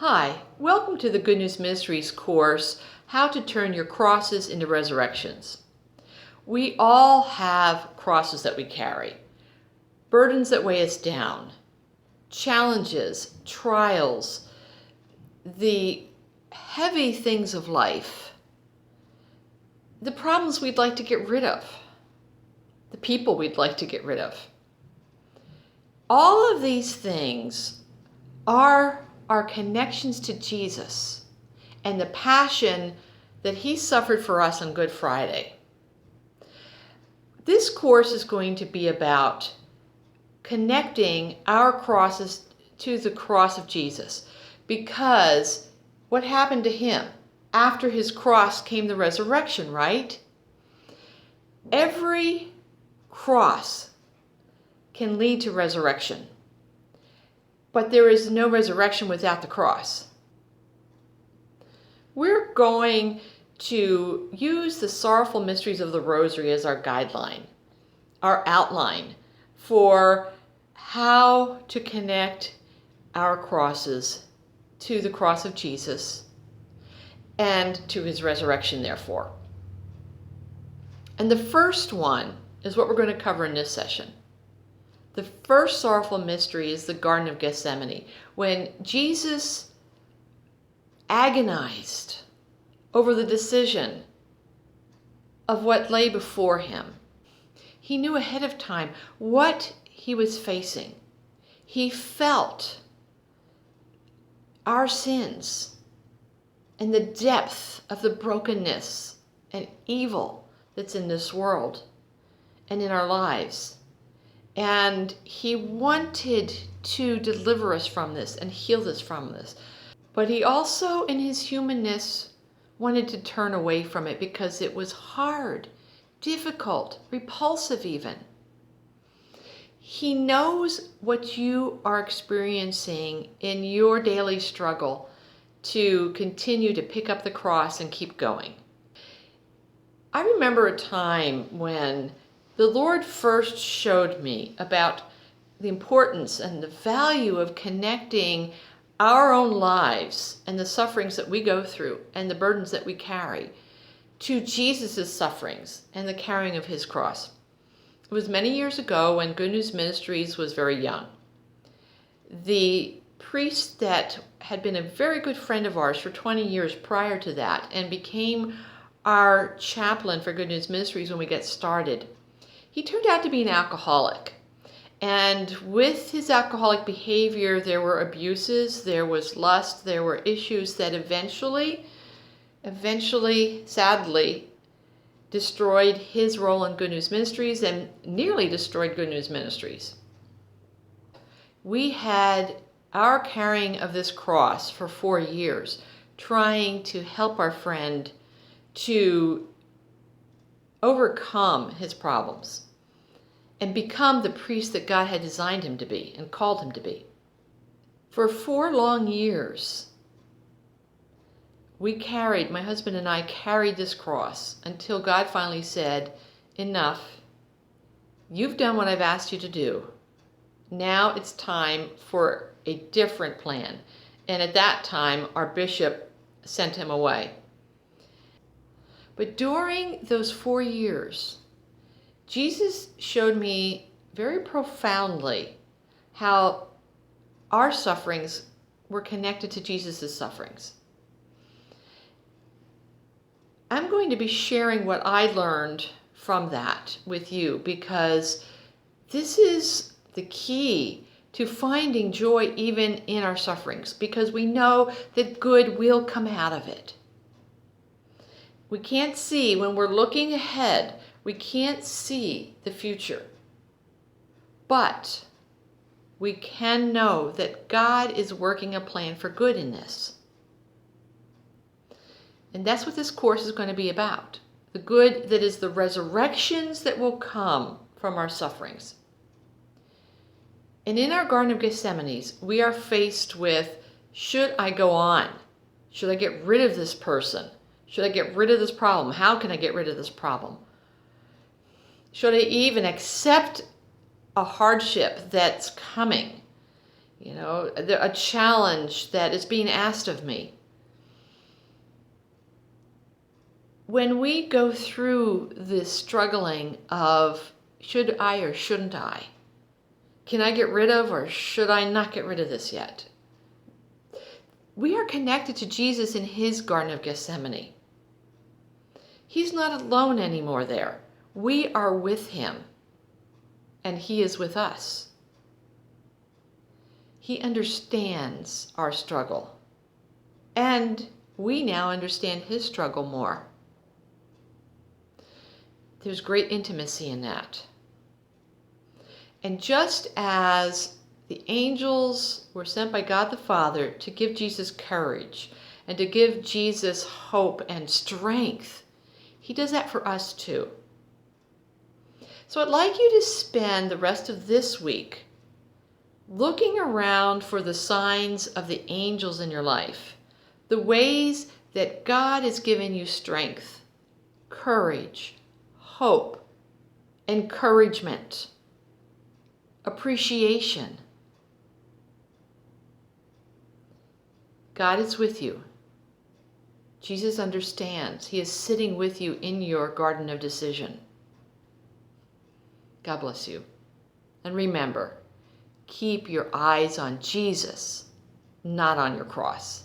Hi, welcome to the Good News Ministries course, How to Turn Your Crosses into Resurrections. We all have crosses that we carry, burdens that weigh us down, challenges, trials, the heavy things of life, the problems we'd like to get rid of, the people we'd like to get rid of. All of these things are our connections to Jesus and the passion that he suffered for us on Good Friday. This course is going to be about connecting our crosses to the cross of Jesus, because what happened to him? After his cross came the resurrection, right? Every cross can lead to resurrection. But there is no resurrection without the cross. We're going to use the sorrowful mysteries of the Rosary as our guideline, our outline for how to connect our crosses to the cross of Jesus and to his resurrection, therefore. And the first one is what we're going to cover in this session. The first sorrowful mystery is the Garden of Gethsemane, when Jesus agonized over the decision of what lay before him. He knew ahead of time what he was facing. He felt our sins and the depth of the brokenness and evil that's in this world and in our lives. And he wanted to deliver us from this and heal us from this. But he also, in his humanness, wanted to turn away from it because it was hard, difficult, repulsive even. He knows what you are experiencing in your daily struggle to continue to pick up the cross and keep going. I remember a time when the Lord first showed me about the importance and the value of connecting our own lives and the sufferings that we go through and the burdens that we carry to Jesus' sufferings and the carrying of his cross. It was many years ago when Good News Ministries was very young. The priest that had been a very good friend of ours for 20 years prior to that and became our chaplain for Good News Ministries when we got started, he turned out to be an alcoholic. And with his alcoholic behavior, there were abuses, there was lust, there were issues that eventually, sadly, destroyed his role in Good News Ministries and nearly destroyed Good News Ministries. We had our carrying of this cross for 4 years, trying to help our friend to overcome his problems and become the priest that God had designed him to be and called him to be. For 4 long years, my husband and I carried this cross until God finally said, enough, you've done what I've asked you to do. Now it's time for a different plan. And at that time, our bishop sent him away. But during those 4 years, Jesus showed me very profoundly how our sufferings were connected to Jesus' sufferings. I'm going to be sharing what I learned from that with you, because this is the key to finding joy even in our sufferings, because we know that good will come out of it. We can't see, when we're looking ahead, we can't see the future. But we can know that God is working a plan for good in this. And that's what this course is going to be about. The good that is the resurrections that will come from our sufferings. And in our Garden of Gethsemane, we are faced with, should I go on? Should I get rid of this person? Should I get rid of this problem? How can I get rid of this problem? Should I even accept a hardship that's coming? a challenge that is being asked of me. When we go through this struggling of should I or shouldn't I? Can I get rid of or should I not get rid of this yet? We are connected to Jesus in his Garden of Gethsemane. He's not alone anymore there. We are with him, and he is with us. He understands our struggle, and we now understand his struggle more. There's great intimacy in that. And just as the angels were sent by God the Father to give Jesus courage and to give Jesus hope and strength, he does that for us too. So I'd like you to spend the rest of this week looking around for the signs of the angels in your life, the ways that God has given you strength, courage, hope, encouragement, appreciation. God is with you. Jesus understands. He is sitting with you in your garden of decision. God bless you. And remember, keep your eyes on Jesus, not on your cross.